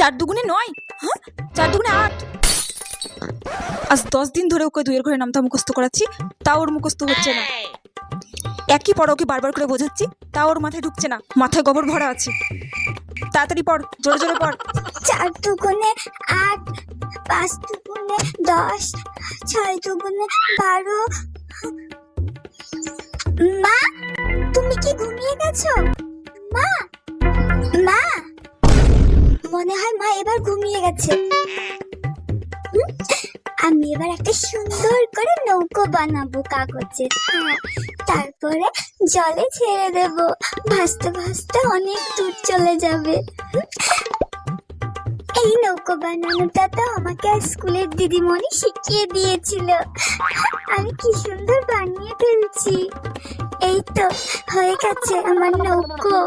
4 দুগুণে 9, হ্যাঁ 4 দুগুণে 8। আজ 10 দিন ধরে ওকে 2 এর ঘরে নামতা মুখস্থ করাচ্ছি, তাও ওর মুখস্থ হচ্ছে না। একই পড়া ওকে বারবার করে বোঝাচ্ছি, তাও ওর মাথায় ঢুকছে না, মাথায় গোবর ভরা আছে। তাড়াতাড়ি পড়, জোরে জোরে পড়। 4 দুগুণে 8, 5 দুগুণে 10, 6 দুগুণে 12। মা, তুমি কি ঘুমিয়ে গেছো? মা, মা, মনে হয় মা এবার ঘুমিয়ে গেছে। আমি এবার একটা সুন্দর করে নৌকো বানাবো কাগজে, তারপরে জলে ছেড়ে দেব, ভাসতে ভাসতে অনেক দূর চলে যাবে। এই নৌকো বানানোটা তো আমাকে স্কুলের দিদিমণি শিখিয়ে দিয়েছিল। আমি কি সুন্দর বানিয়ে ফেলছি। এই তো হয়ে গেছে আমার নৌকো।